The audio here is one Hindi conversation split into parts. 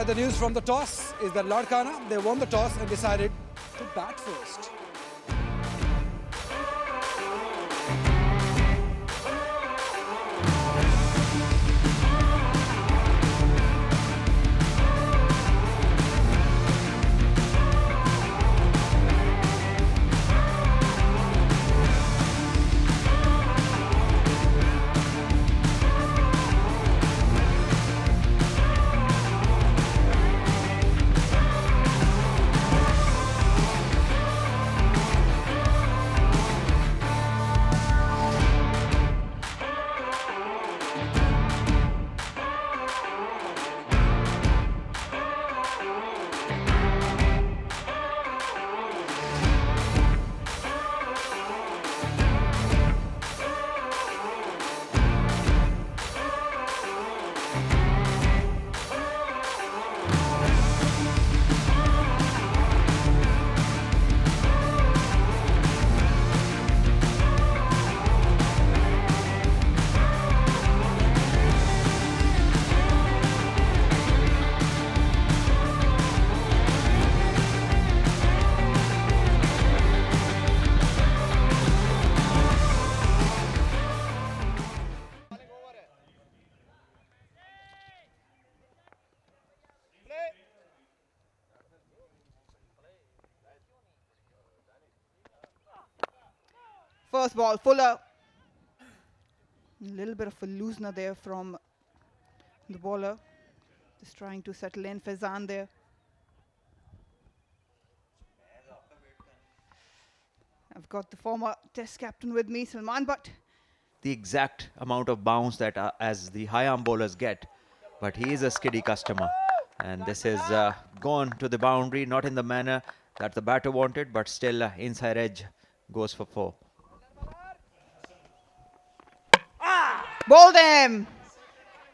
the news from the toss is that Larkana, they won the toss and decided to bat first. First ball, Fuller. A little bit of a loosener there from the bowler. Just trying to settle in. Faizan there. I've got the former Test captain with me, Salman Butt. The exact amount of bounce that as the high arm bowlers get, but he is a skiddy customer, and this is gone to the boundary, not in the manner that the batter wanted, but still inside edge goes for 4. Bowled him.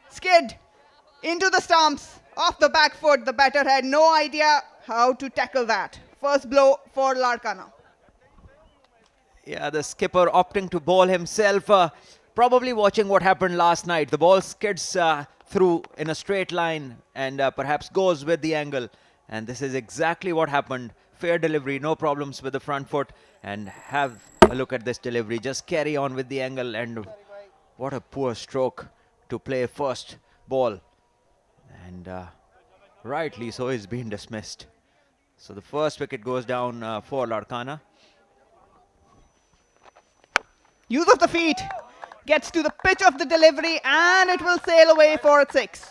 Skid into the stumps, off the back foot. The batter had no idea how to tackle that. First blow for Larkana. Yeah, the skipper opting to bowl himself, probably watching what happened last night. The ball skids through in a straight line and perhaps goes with the angle. And this is exactly what happened. Fair delivery, no problems with the front foot. And have a look at this delivery. Just carry on with the angle. And what a poor stroke to play first ball. And rightly so, he's been dismissed. So the first wicket goes down for Larkana. Use of the feet. Gets to the pitch of the delivery and it will sail away for a 6.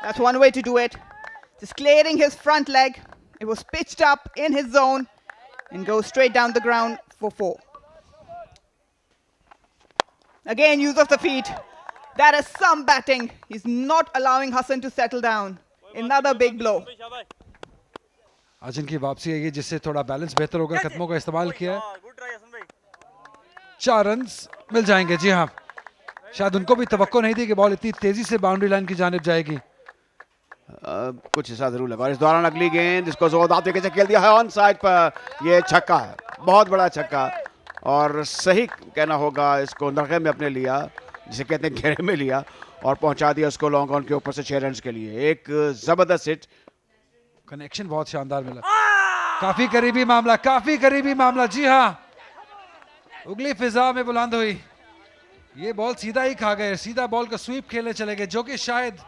That's one way to do it. Just clearing his front leg. It was pitched up in his zone and goes straight down the ground for 4. Again, use of the feet. That is some batting. He's not allowing Hassan to settle down. Another big blow. आज इनकी वापसी आई है जिससे थोड़ा बैलेंस बेहतर होगा. कदमों का इस्तेमाल किया है. 4 रन्स मिल जाएंगे. जी हाँ, शायद उनको भी तवक्को नहीं थी कि बॉल इतनी तेजी से बाउंड्री लाइन की जानिब जाएगी. कुछ ऐसा जरूर लगा. और इस दौरान अगली गेंद जिसको जोरदार तरीके से खेल दिया है ऑन साइड पर. ये छक्का है, बहुत बड़ा छक्का. और सही कहना होगा, इसको नरगे में अपने लिया, जिसे कहते हैं घेरे में लिया, और पहुंचा दिया उसको लॉन्ग ऑन के ऊपर से 6 रन के लिए. एक जबरदस्त हिट. कनेक्शन बहुत शानदार मिला. काफी करीबी मामला, काफी करीबी मामला. जी हाँ, उगली फिजा में बुलंद हुई. ये बॉल सीधा ही खा गए. सीधा बॉल का स्वीप खेलने चले गए, जो कि शायद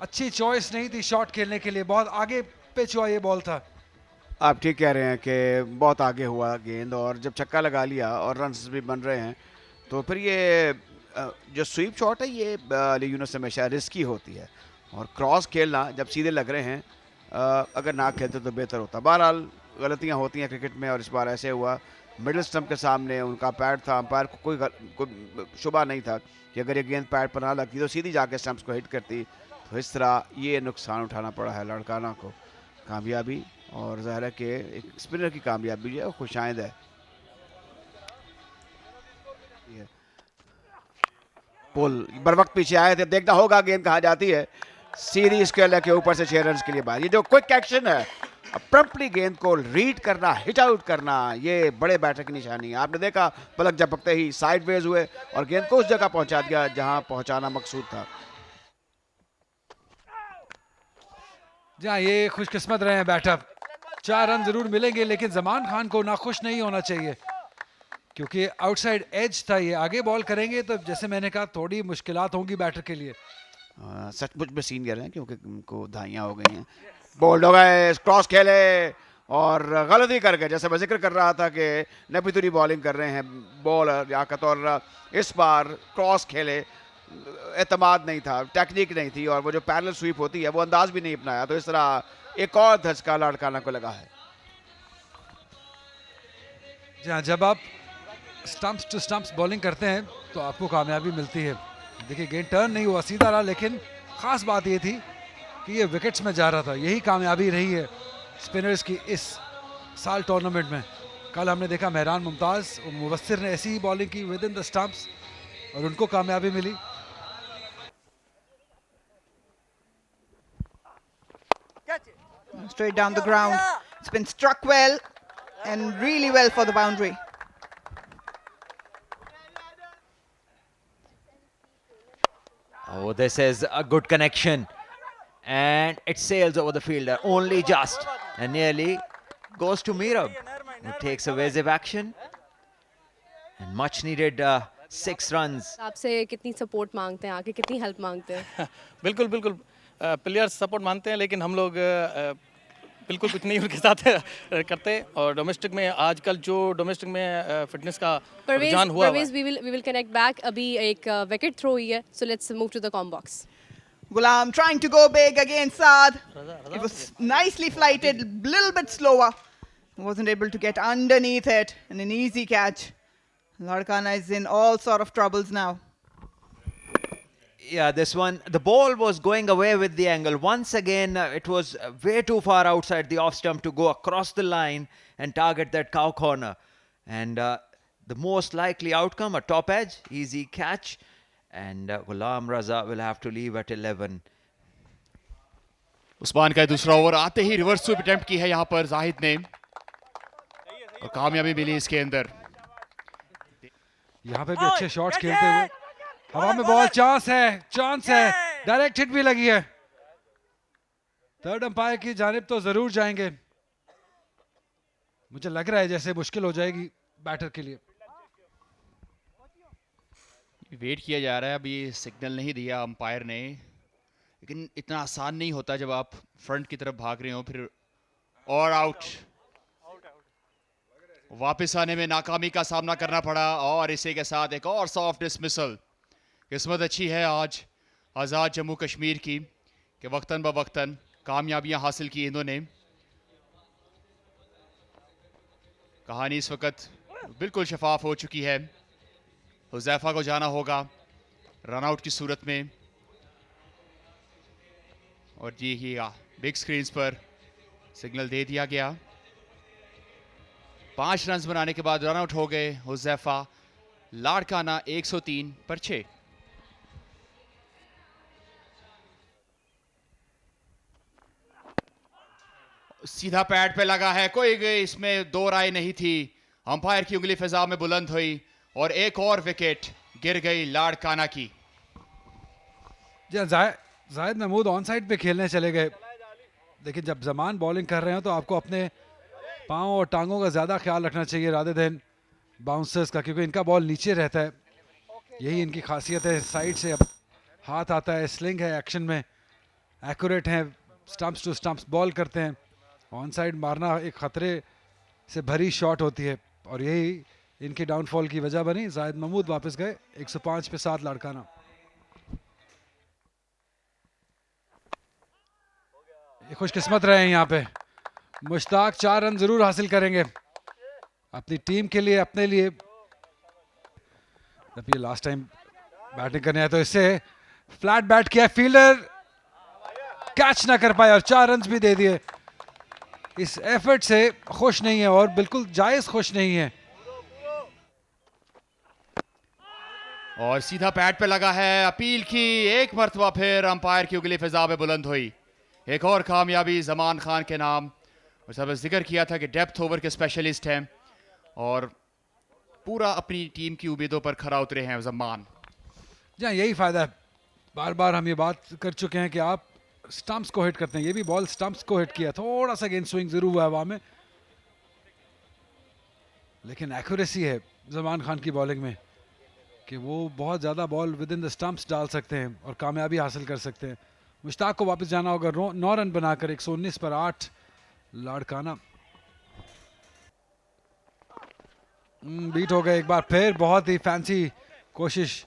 अच्छी चॉइस नहीं थी शॉट खेलने के लिए. बहुत आगे पिच हुआ ये बॉल था. आप ठीक कह रहे हैं कि बहुत आगे हुआ गेंद, और जब छक्का लगा लिया और रन्स भी बन रहे हैं, तो फिर ये जो स्वीप शॉट है ये अली यूनुस हमेशा रिस्की होती है. और क्रॉस खेलना जब सीधे लग रहे हैं, अगर ना खेलते तो बेहतर होता. बहरहाल गलतियां होती हैं क्रिकेट में, और इस बार ऐसे हुआ. मिडिल स्टंप के सामने उनका पैड था. अंपायर को कोई शुबा नहीं था कि अगर ये गेंद पैड पर ना लगती तो सीधी जाके स्टंप्स को हिट करती. तो इस तरह ये नुकसान उठाना पड़ा है लड़काना को. कामयाबी, और ज़ाहिर है कि एक स्पिनर की कामयाबी जो है वो खुशाइंद है. पुल बर वक्त पीछे आए थे, देखना होगा गेंद कहाँ जाती है. सीधी स्क्वायर लेग के ऊपर से 6 रन के लिए बाहर. ये जो क्विक एक्शन है प्रॉम्प्टली गेंद को रीड करना, हिट आउट करना, ये बड़े बैटर की निशानी है। आपने देखा पलक झपकते ही साइडवेज हुए और गेंद को उस जगह पहुंचा दिया जहां पहुंचाना मकसूद था। जहाँ ये खुशकिस्मत रहे हैं बैटर, 4 रन जरूर मिलेंगे, लेकिन जमान खान को नाखुश नहीं होना चाहिए क्योंकि आउटसाइड एज था। ये आगे बॉल करेंगे तो जैसे मैंने कहा थोड़ी मुश्किलात होंगी बैटर के लिए। सचमुच में सीनियर हैं क्योंकि उनको धाइयाँ हो गई हैं। बोल्ड हो गए, क्रॉस खेले और गलती कर गए। जैसे मैं जिक्र कर रहा था कि नबीतुरी बॉलिंग कर रहे हैं बॉलर याकत, और इस बार क्रॉस खेले, एतमाद नहीं था, टेक्निक नहीं थी, और वो जो पैरेलल स्वीप होती है वो अंदाज भी नहीं अपनाया। तो इस तरह एक और धचका लाड़काना को लगा है। जहाँ जब आप स्टंप्स टू स्टंप्स बॉलिंग करते हैं तो आपको कामयाबी मिलती है। देखिए गेंद टर्न नहीं हुआ, सीधा रहा, लेकिन खास बात ये थी कि ये विकेट्स में जा रहा था। यही कामयाबी रही है स्पिनर्स की इस साल टूर्नामेंट में। कल हमने देखा मेहरान मुमताज़ और मुवस्सिर ने ऐसी ही बॉलिंग की विद इन द स्टंप्स और उनको कामयाबी मिली। Straight down the ground. It's been struck well and really well for the boundary. Oh, this is a good connection. And it sails over the fielder, only just. And nearly goes to Mirab, who takes evasive action. And much needed 6 runs. आपसे कितनी सपोर्ट मांगते हैं, आगे कितनी हेल्प मांगते हैं? बिल्कुल बिल्कुल, प्लेयर्स सपोर्ट मानते हैं, लेकिन हम लोग बिल्कुल कुछ नहीं उनके साथ करते। और डोमेस्टिक में आजकल जो डोमेस्टिक में फिटनेस का रुझान हुआ Parvez we will connect back. अभी एक विकेट थ्रो हुई है, so let's move to the com box. Ghulam trying to go big against Saad. It was nicely flighted, little bit slower. Wasn't able to get underneath it, and an easy catch. Larkana is in all sort of troubles now. Yeah, this one, the ball was going away with the angle. Once again, it was way too far outside the off stump to go across the line and target that cow corner. And the most likely outcome, a top edge, easy catch. And Ghulam Raza will have to leave at 11. Usman का दूसरा ओवर आते ही रिवर्स स्वीप अटेम्प्ट की है यहाँ पर जाहिद ने और कामयाबी मिली इसके अंदर। यहाँ पे भी अच्छे शॉट्स खेलते हुए हवा में बॉल, चांस है, डायरेक्ट हिट भी लगी है। थर्ड अंपायर की जानिब तो जरूर जाएंगे। मुझे लग रहा है जैसे मुश्किल हो जाएगी बैटर के लिए। वेट किया जा रहा है, अभी सिग्नल नहीं दिया अंपायर ने, लेकिन इतना आसान नहीं होता जब आप फ्रंट की तरफ भाग रहे हो। फिर और आउट, वापस आने में नाकामी का सामना करना पड़ा और इसी के साथ एक और सॉफ्ट डिसमिसल। किस्मत अच्छी है आज आज़ाद जम्मू कश्मीर की कि वक्तन ब वक्तन कामयाबियां हासिल की इन्होंने। कहानी इस वक्त बिल्कुल शफाफ हो चुकी है। हुज़ैफा को जाना होगा रनआउट की सूरत में, और जी ही बिग स्क्रीन्स पर सिग्नल दे दिया गया। 5 रन बनाने के बाद रनआउट हो गए हुज़ैफा। लाड़काना 103 पर 6। सीधा पैड पे लगा है, कोई इसमें दो राय नहीं थी। अंपायर की उंगली फिजा में बुलंद हुई और एक और विकेट गिर गई लाड़काना की। जाहिद महमूद ऑन साइड पे खेलने चले गए, लेकिन जब जमान बॉलिंग कर रहे हो तो आपको अपने पाँव और टांगों का ज़्यादा ख्याल रखना चाहिए रादर देन बाउंसर्स का, क्योंकि इनका बॉल नीचे रहता है। यही इनकी खासियत है। साइड से अब हाथ आता है, स्लिंग है, एक्शन में एक्यूरेट हैं, स्टंप्स टू स्टंप्स बॉल करते हैं। ऑन साइड मारना एक ख़तरे से भरी शॉट होती है और यही इनके डाउनफॉल की वजह बनी। जाहिद महमूद वापस गए 105 पे 7 लाड़काना। ये खुशकिस्मत रहे हैं यहाँ पे। मुश्ताक 4 रन जरूर हासिल करेंगे अपनी टीम के लिए, अपने लिए। जब ये लास्ट टाइम बैटिंग करने आया तो इससे फ्लैट बैट किया, फील्डर कैच ना कर पाया और 4 रन भी दे दिए। इस एफर्ट से खुश नहीं है और बिल्कुल जायज खुश नहीं है। और सीधा पैड पे लगा है, अपील की एक मरतबा फिर अंपायर की उंगली फिजा में बुलंद हुई। एक और कामयाबी जमान खान के नाम और सब जिक्र किया था कि डेप्थ ओवर के स्पेशलिस्ट हैं और पूरा अपनी टीम की उम्मीदों पर खरा उतरे हैं जमान। जहाँ यही फ़ायदा है, बार बार हम ये बात कर चुके हैं कि आप स्टंप्स को हिट करते हैं। ये भी बॉल स्टंप्स को हिट किया, थोड़ा सा गेंद स्विंग ज़रूर हुआ हवा में, लेकिन एक्यूरेसी है जमान खान की बॉलिंग में कि वो बहुत ज़्यादा ball with in the stumps डाल सकते हैं और कामयाबी हासिल कर सकते हैं। मुश्ताक को वापस जाना होगा 9 रन बनाकर 119 पर 8। लाड़काना बीट हो गए एक बार फिर, बहुत ही फैंसी कोशिश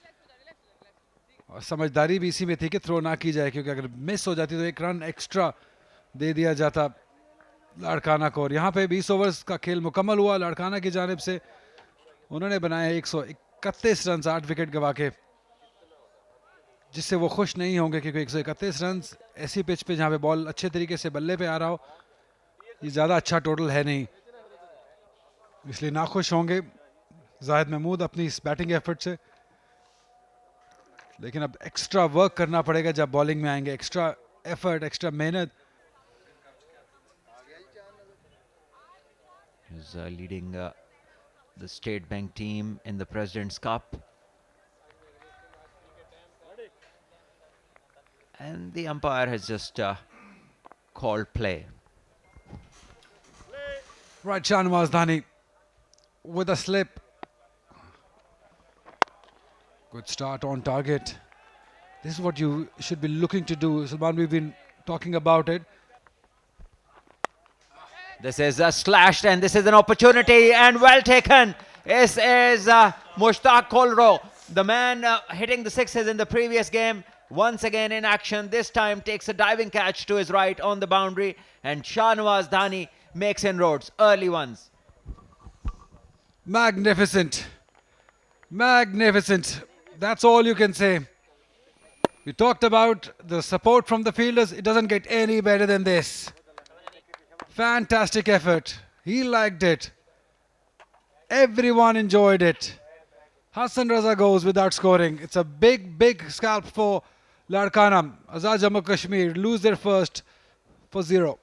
और समझदारी भी इसी में थी कि थ्रो ना की जाए, क्योंकि अगर मिस हो जाती तो 1 रन एक्स्ट्रा दे दिया जाता लाड़काना को। और यहाँ पे 20 ओवर्स का खेल मुकम्मल हुआ लाड़काना की जानिब से। उन्होंने बनाए 131 रन 8 विकेट गवा के, जिससे वो खुश नहीं होंगे, क्योंकि 131 रन ऐसी पिच पे जहाँ पे बॉल अच्छे तरीके से बल्ले पे आ रहा हो, ये ज़्यादा अच्छा टोटल है नहीं, इसलिए नाखुश होंगे जाहिद महमूद अपनी इस बैटिंग एफर्ट से। लेकिन अब एक्स्ट्रा वर्क करना पड़ेगा जब बॉलिंग में आएंगे, एक्स्ट्रा एफर्ट, एक्स्ट्रा मेहनत। He's leading the State Bank team in the President's Cup. And the umpire has just called play. Right, Shahnawaz Dhani with a slip. Good start on target. This is what you should be looking to do, Salman. We've been talking about it. This is slashed, and this is an opportunity, and well taken. This is Mushtaq Kolro, the man hitting the sixes in the previous game. Once again in action, this time takes a diving catch to his right on the boundary, and Shahnawaz Dhani makes inroads, early ones. Magnificent. Magnificent. That's all you can say. We talked about the support from the fielders. It doesn't get any better than this. Fantastic effort. He liked it. Everyone enjoyed it. Hassan Raza goes without scoring. It's a big, big scalp for Larkana. Azad Jammu Kashmir lose their first for 0.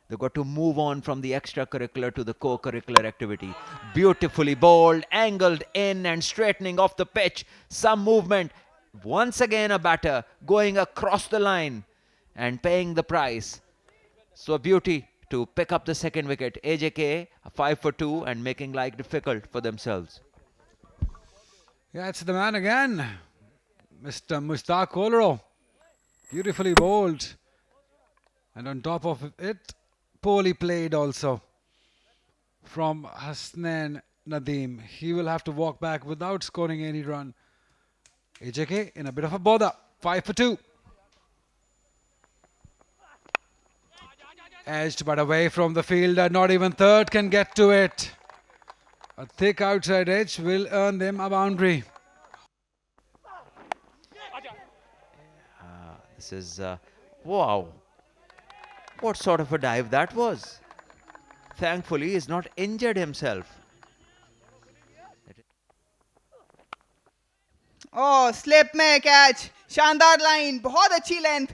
They've got to move on from the extracurricular to the co-curricular activity. Beautifully bowled, angled in and straightening off the pitch. Some movement. Once again a batter going across the line and paying the price. So a beauty to pick up the second wicket. AJK 5 for 2 and making life difficult for themselves. Yeah, it's the man again. Mr. Mushtaq Kolro. Beautifully bowled. And on top of it, poorly played also from Hasnain Nadeem. He will have to walk back without scoring any run. AJK in a bit of a bother. 5 for 2. Edged but away from the fielder. Not even third can get to it. A thick outside edge will earn them a boundary. This is, wow. What sort of a dive that was? Thankfully, he's not injured himself. Oh, slip में कैच, शानदार लाइन, बहुत अच्छी लेंथ,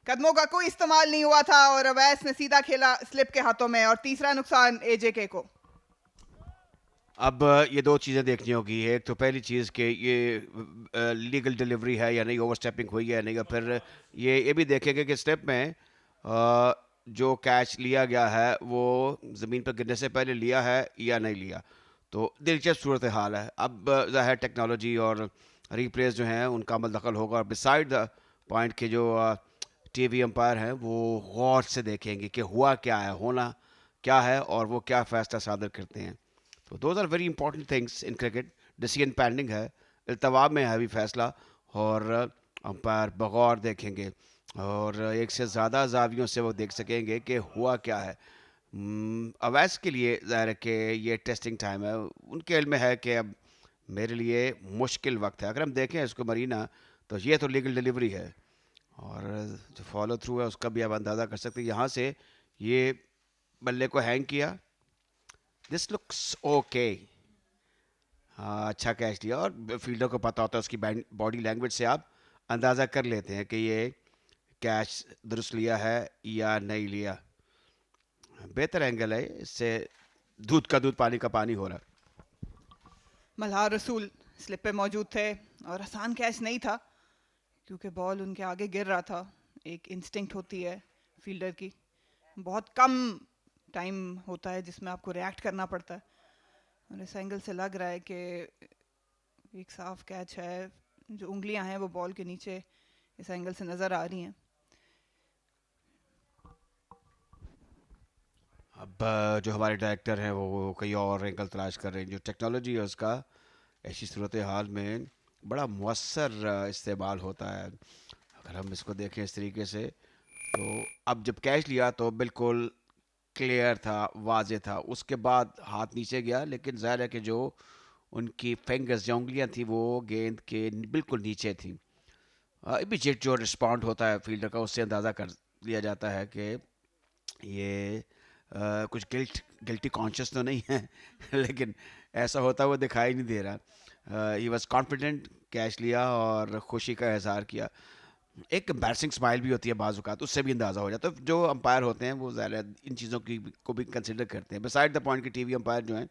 कदमों का कोई इस्तेमाल नहीं हुआ था और अवैस ने सीधा खेला स्लिप के हाथों में और तीसरा नुकसान एजेके को। अब ये दो चीज़ें देखनी होगी। एक तो पहली चीज़ कि ये लीगल डिलीवरी है या नहीं, ओवरस्टेपिंग हुई है या नहीं, फिर ये भी देखेंगे कि स्टेप में जो कैच लिया गया है वो ज़मीन पर गिरने से पहले लिया है या नहीं लिया। तो दिलचस्प सूरत हाल है। अब ज़ाहिर टेक्नोलॉजी और रिप्लेस जो हैं उनका अमल दखल होगा और बिसाइड द पॉइंट के जो टीवी अंपायर हैं वो गौर से देखेंगे कि हुआ क्या है, होना क्या है और वो क्या फ़ैसला सादर करते हैं। तो those are very important things in cricket. Decision pending है, इल्तवा में है अभी फैसला और अंपायर बगौर देखेंगे और एक से ज़्यादा जावियों से वो देख सकेंगे कि हुआ क्या है। अवैस के लिए ज़ाहिर है कि ये टेस्टिंग टाइम है। उनके इल्म में है कि अब मेरे लिए मुश्किल वक्त है। अगर हम देखें इसको मरीना तो ये तो लीगल डिलीवरी है और जो फॉलो थ्रू है उसका भी आप अंदाज़ा कर सकते हैं। यहाँ से ये बल्ले को हैंग किया, दिस लुक्स ओके, हाँ अच्छा कैच दिया और फील्डर को पता होता है, उसकी बॉडी लैंग्वेज से आप अंदाज़ा कर लेते हैं कि ये कैच दुरुस्त लिया है या नहीं लिया। बेहतर एंगल है, इससे दूध का दूध पानी का पानी हो रहा है। मल्हार रसूल स्लिप पे मौजूद थे और आसान कैच नहीं था क्योंकि बॉल उनके आगे गिर रहा था। एक इंस्टिंक्ट होती है फील्डर की, बहुत कम टाइम होता है जिसमें आपको रिएक्ट करना पड़ता है, और इस एंगल से लग रहा है कि एक साफ कैच है। जो उंगलियां हैं वो बॉल के नीचे इस एंगल से नज़र आ रही हैं। अब जो हमारे डायरेक्टर हैं वो कई और एंगल तलाश कर रहे हैं। जो टेक्नोलॉजी है उसका ऐसी सूरत हाल में बड़ा मुअस्सर इस्तेमाल होता है। अगर हम इसको देखें इस तरीके से, तो अब जब कैच लिया तो बिल्कुल क्लियर था, वाजे था। उसके बाद हाथ नीचे गया, लेकिन ज़ाहिर है कि जो उनकी फिंगर्स जो उंगलियां थी वो गेंद के बिल्कुल नीचे थी। इमीडिएट जो रिस्पॉन्ड होता है फील्डर का, उससे अंदाज़ा कर लिया जाता है कि ये कुछ गिल्टी कॉन्शियस तो नहीं है लेकिन ऐसा होता हुआ दिखाई नहीं दे रहा। ही वॉज कॉन्फिडेंट, कैच लिया और खुशी का इजहार किया। एक एम्बैरसिंग स्माइल भी होती है बाज़ औक़ात, उससे भी अंदाज़ा हो जाता है। जो अंपायर होते हैं वो ज़्यादा इन चीज़ों की को भी कंसिडर करते हैं। बिसाइड द पॉइंट कि टीवी अंपायर जो हैं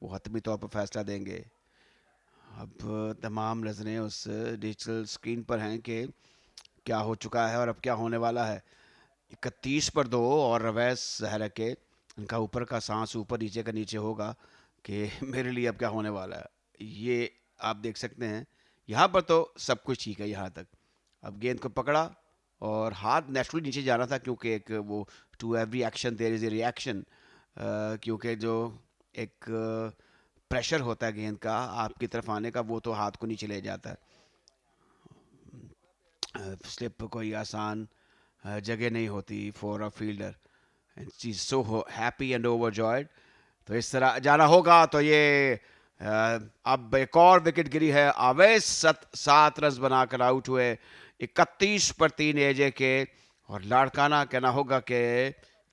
वो हतमी तौर पर फैसला देंगे। अब तमाम नज़रें उस डिजिटल स्क्रीन पर हैं कि क्या हो चुका है और अब क्या होने वाला है। 31 पर 2 और रवैस ज़ाहिर है कि इनका ऊपर का सांस ऊपर नीचे का नीचे होगा कि मेरे लिए अब क्या होने वाला है। ये आप देख सकते हैं, यहाँ पर तो सब कुछ ठीक है यहाँ तक। अब गेंद को पकड़ा और हाथ नेचुरली नीचे जाना था, क्योंकि एक वो to every action there is a reaction, क्योंकि जो एक प्रेशर होता है गेंद का आपकी तरफ आने का, वो तो हाथ को नीचे ले जाता है। स्लिप कोई आसान जगह नहीं होती for a fielder, and she is so happy and overjoyed. तो इस तरह जाना होगा। तो ये अब एक और विकेट गिरी है। आवेश 7 रन बनाकर आउट हुए 31 पर 3 एजे के, और लाड़काना कहना होगा कि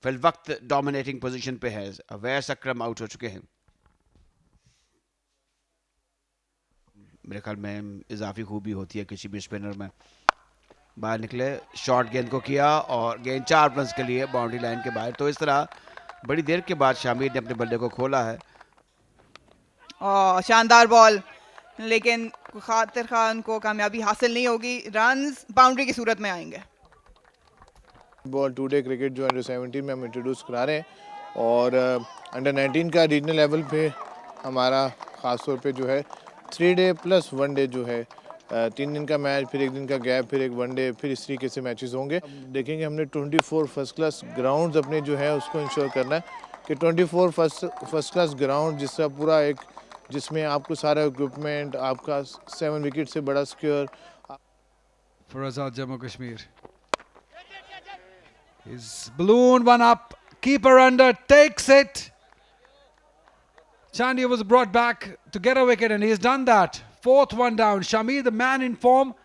फिल वक्त डोमिनेटिंग पोजीशन पे है। अवैस अकरम आउट हो चुके हैं। मेरे ख्याल में इजाफी खूबी होती है किसी भी स्पिनर में। बाहर निकले, शॉर्ट गेंद को किया और गेंद 4 रन के लिए बाउंड्री लाइन के बाहर। तो इस तरह बड़ी देर के बाद शामिर ने अपने बल्ले को खोला है। शानदार बॉल, लेकिन खातिर खान को कामयाबी हासिल नहीं होगी। रन्स बाउंड्री की सूरत में आएंगे। बॉल टू डे क्रिकेट जो अंडर 17 में हम इंट्रोड्यूस करा रहे हैं, और अंडर 19 का रीजनल लेवल पे हमारा ख़ास तौर पे जो है 3 डे प्लस 1 डे जो है 3 दिन का मैच, फिर 1 दिन का गैप, फिर एक 1 डे, फिर इस तरीके से मैचेस होंगे। देखेंगे हमने 24 फर्स्ट क्लास ग्राउंड्स अपने जो है उसको इंश्योर करना है कि 24 फर्स्ट क्लास ग्राउंड जिसका पूरा एक, जिसमें आपको सारा इक्विपमेंट, आपका 7 विकेट से बड़ा square. For Azad Jammu Kashmir. He's ballooned one up. Keeper under, takes it. Chandiya was brought back to get a wicket, and he's done that. 4th one down. Shamir, the man in form,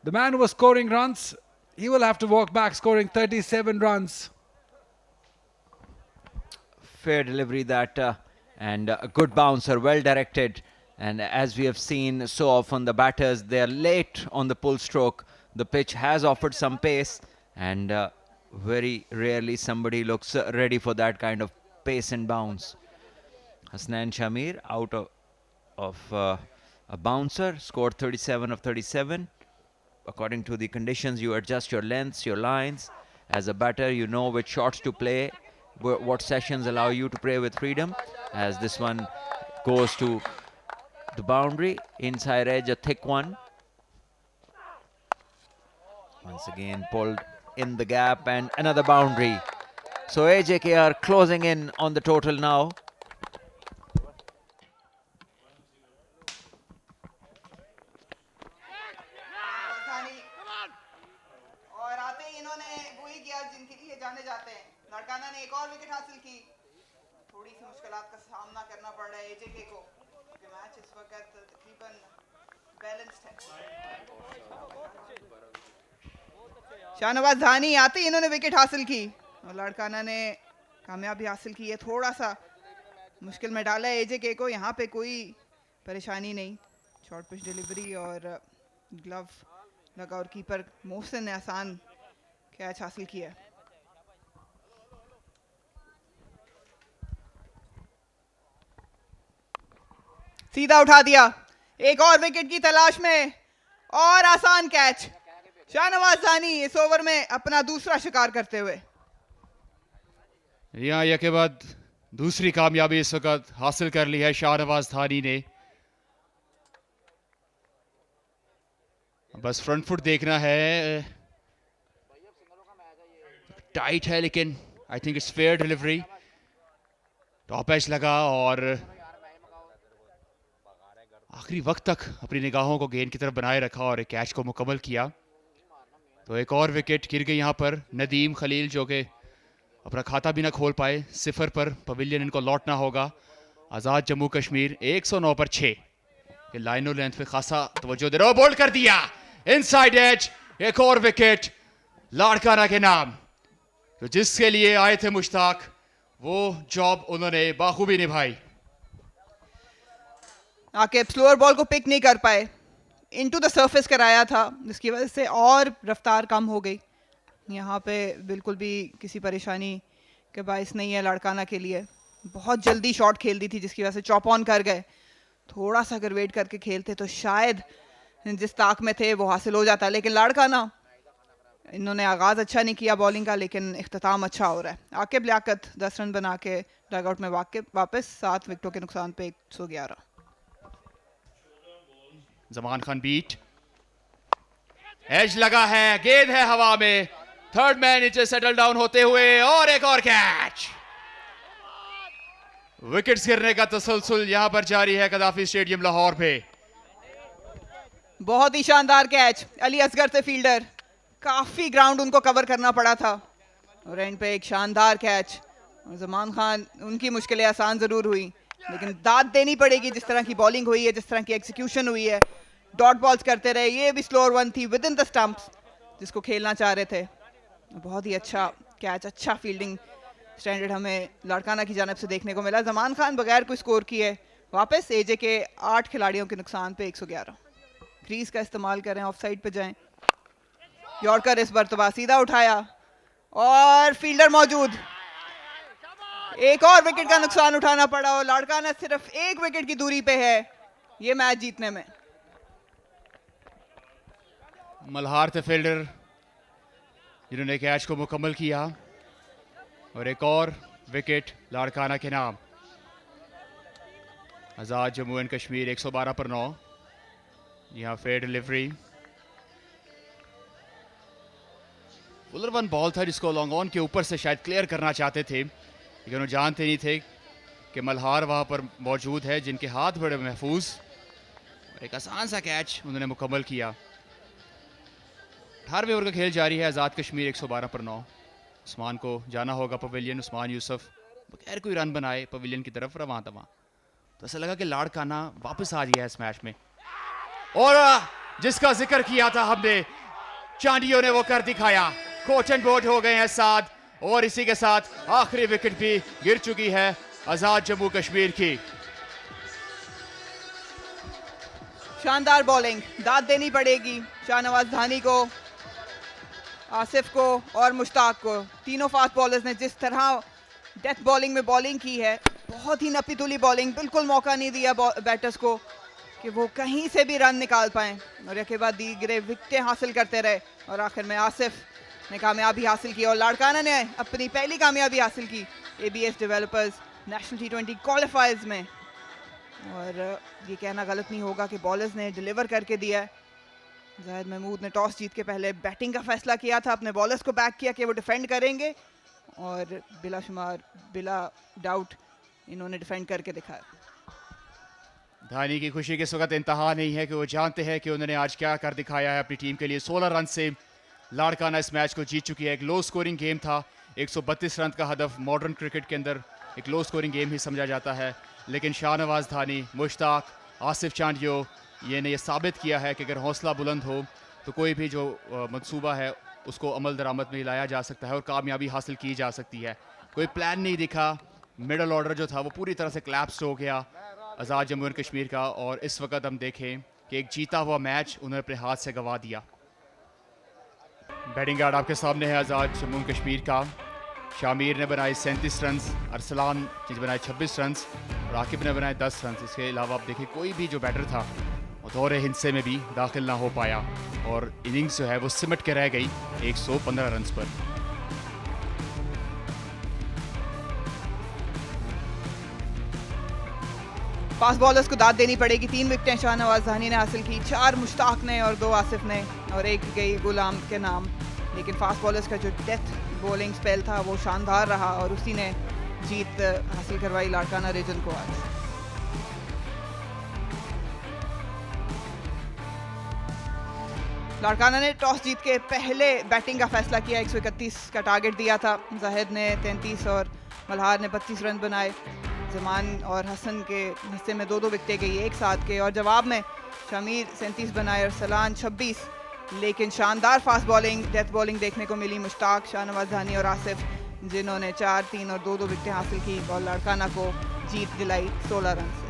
the man who was scoring runs, he will have to walk back, scoring 37 runs. Fair delivery that, and a good bouncer, well directed. And as we have seen so often, the batters, they are late on the pull stroke. The pitch has offered some pace, and very rarely somebody looks ready for that kind of pace and bounce. Hasnain Shamir out of a bouncer, scored 37 of 37. According to the conditions, you adjust your lengths, your lines. As a batter, you know which shots to play, what sessions allow you to play with freedom. As this one goes to the boundary, inside edge, a thick one. Once again pulled in the gap, and another boundary. So AJK are closing in on the total now. और आते ही इन्होंने वही किया जिनके लिए जाने जाते हैं। लड़काना ने एक और विकेट हासिल की। थोड़ी सी मुश्किलात का सामना करना पड़ रहा है एजेके को, क्योंकि मैच इस वक्त तकरीबन बैलेंस्ड है। शाहनवाज धानी आते ही इन्होंने विकेट हासिल की, और लड़काना ने कामयाबी हासिल की है। थोड़ा सा मुश्किल में डाला है एजेके को। यहाँ पे कोई परेशानी नहीं। शॉर्ट पिच डिलीवरी और ग्लव लगा, और कीपर मोहसिन ने आसान कैच हासिल किया। सीधा उठा दिया, एक और विकेट की तलाश में और आसान कैच। शाहनवाज धानी इस ओवर में अपना दूसरा शिकार करते हुए। यहाँ के बाद दूसरी कामयाबी इस वक्त हासिल कर ली है शाहनवाज धानी ने। बस फ्रंट फुट देखना है, टाइट है लेकिन I think it's fair delivery. Top edge लगा और आखिरी वक्त तक अपनी निगाहों को गेंद की तरफ बनाए रखा और एक कैच को मुकम्मल किया। तो एक और विकेट गिर गई यहाँ पर। नदीम खलील जो कि अपना खाता भी ना खोल पाए, 0 पर पवेलियन इनको लौटना होगा। आज़ाद जम्मू कश्मीर 109 पर 6 के लाइनों लेंथ पे खासा तवज्जो दे रहा, बोल्ड कर दिया इनसाइड एज। एक और विकेट लाड़काना के नाम। तो जिसके लिए आए थे मुश्ताक, वो जॉब उन्होंने बाखूबी निभाई। आके स्लोअर बॉल को पिक नहीं कर पाए, इनटू द सरफेस कराया था, जिसकी वजह से और रफ्तार कम हो गई। यहाँ पे बिल्कुल भी किसी परेशानी के बायस नहीं है लाड़काना के लिए। बहुत जल्दी शॉट खेल दी थी जिसकी वजह से चॉप ऑन कर गए। थोड़ा सा अगर वेट करके खेलते तो शायद जिस ताक में थे वो हासिल हो जाता, लेकिन लाड़काना इन्होंने आगाज़ अच्छा नहीं किया बॉलिंग का, लेकिन इख्तिताम अच्छा हो रहा है। आकिब लियाकत 10 रन बना के डगआउट में वापस 7 विकेटों के नुकसान पे 111। जमान खान बीट, एज लगा है, गेंद है हवा में, थर्ड मैन नीचे सेटल डाउन होते हुए और एक और कैच। विकेट्स गिरने का तसलसल यहां पर जारी है कदाफी स्टेडियम लाहौर पे। बहुत ही शानदार कैच, अली असगर से फील्डर, काफी ग्राउंड उनको कवर करना पड़ा था और एंड पे एक शानदार कैच। और जमान खान, उनकी मुश्किलें आसान जरूर हुई लेकिन दाद देनी पड़ेगी जिस तरह की बॉलिंग हुई है, जिस तरह की एग्जीक्यूशन हुई है। डॉट बॉल्स करते रहे, ये भी स्लोअर वन थी विद इन द स्टंप्स जिसको खेलना चाह रहे थे। बहुत ही अच्छा कैच, अच्छा फील्डिंग स्टैंडर्ड हमें लाड़काना की जानब से देखने को मिला। जमान खान बगैर कोई स्कोर किए वापस एजे के 8 खिलाड़ियों के नुकसान पे 111। क्रीज का इस्तेमाल करें, ऑफ साइड पे जाएं। यॉर्कर इस मरतबा सीधा उठाया और फील्डर मौजूद, एक और विकेट का नुकसान उठाना पड़ा और लाड़काना सिर्फ 1 विकेट की दूरी पे है ये मैच जीतने में। मल्हार थे फील्डर जिन्होंने कैच को मुकम्मल किया और एक और विकेट लाड़काना के नाम। आज़ाद जम्मू एंड कश्मीर 112 पर 9। यहाँ fair delivery, Fuller one ball था जिसको लॉन्ग ऑन के ऊपर से शायद क्लियर करना चाहते थे, लेकिन वो जानते नहीं थे कि मल्हार वहाँ पर मौजूद है जिनके हाथ बड़े महफूज। एक आसान सा कैच उन्होंने मुकम्मल किया। 18वें ओवर का खेल जारी है। आज़ाद कश्मीर 112 पर 9। उस्मान को जाना होगा पवेलियन। उस्मान यूसुफ बगैर कोई रन बनाए पवेलियन की तरफ रवां तवां। तो ऐसा लगा कि लाड़काना वापस आ गया है इस मैच में, और जिसका जिक्र किया था हमने, चांडियों ने वो कर दिखाया। कोच एंड बोर्ड हो गए हैं साथ, और इसी के साथ आखिरी विकेट भी गिर चुकी है आज़ाद जम्मू कश्मीर की। शानदार बॉलिंग, दाद देनी पड़ेगी शाहनवाज धानी को, आसिफ को और मुश्ताक को। तीनों फास्ट बॉलर्स ने जिस तरह डेथ बॉलिंग में बॉलिंग की है, बहुत ही नपी तुली बॉलिंग, बिल्कुल मौका नहीं दिया बैटर्स को कि वो कहीं से भी रन निकाल पाएं, और एक के बाद दीगरे विकेटें हासिल करते रहे और आखिर में आसिफ ने कामयाबी हासिल की और लाड़काना ने अपनी पहली कामयाबी हासिल की ABS डेवलपर्स नेशनल T20 क्वालिफायर्स में। और ये कहना गलत नहीं होगा कि बॉलर्स ने डिलीवर करके दिया है। जाहिद महमूद ने टॉस जीत के पहले बैटिंग का फैसला किया था, अपने बॉलर्स को बैक किया कि वो डिफेंड करेंगे, और बिलाशुमार बिला डाउट इन्होंने डिफेंड करके दिखाया। धानी की खुशी के इस वक्त इंतहा नहीं है कि वो जानते हैं कि उन्होंने आज क्या कर दिखाया है अपनी टीम के लिए। 16 रन से लाड़काना इस मैच को जीत चुकी है। एक लो स्कोरिंग गेम था, 132 रन का हदफ मॉडर्न क्रिकेट के अंदर एक लो स्कोरिंग गेम ही समझा जाता है, लेकिन शाहनवाज धानी, मुश्ताक, आसिफ चांडियो ये ने ये साबित किया है कि अगर हौसला बुलंद हो तो कोई भी जो मंसूबा है उसको अमल दरामद में लाया जा सकता है और कामयाबी हासिल की जा सकती है। कोई प्लान नहीं दिखा, मिडल ऑर्डर जो था वो पूरी तरह से क्लैप्स हो गया आज़ाद जम्मू एंड कश्मीर का, और इस वक्त हम देखें कि एक जीता हुआ मैच उन्होंने अपने हाथ से गंवा दिया। बैटिंग गार्ड आपके सामने है आज़ाद जम्मू एंड कश्मीर का। शामिर ने बनाए 37 रन, अरसलान ने बनाए 26 रन, राकिब ने बनाए 10 रन। इसके अलावा आप देखिए कोई भी जो बैटर था वो दौरे हिंसे में भी दाखिल ना हो पाया और इनिंग्स जो है वो सिमट के रह गई 115 रन पर। फास्ट बॉलर्स को दाद देनी पड़ेगी। 3 विकेटें शाहनवाज धानी ने हासिल की, 4 मुश्ताक ने और 2 आसिफ ने और 1 गई गुलाम के नाम। लेकिन फास्ट बॉलर्स का जो डेथ बॉलिंग स्पेल था वो शानदार रहा और उसी ने जीत हासिल करवाई लाड़काना रीजन को आज। लाड़काना ने टॉस जीत के पहले बैटिंग का फैसला किया। 131 का टारगेट दिया था। जाहिद ने 33 और मल्हार ने 25 रन बनाए। जमान और हसन के हिस्से में 2-2 विकेटें गई एक साथ के और जवाब में शमीर 37 बनाए और सलान 26। लेकिन शानदार फास्ट बॉलिंग, डेथ बॉलिंग देखने को मिली मुश्ताक, शाहनवाज धानी और आसिफ, जिन्होंने 4, 3 और 2-2 विकेटें हासिल की और लाड़काना को जीत दिलाई 16 रन से।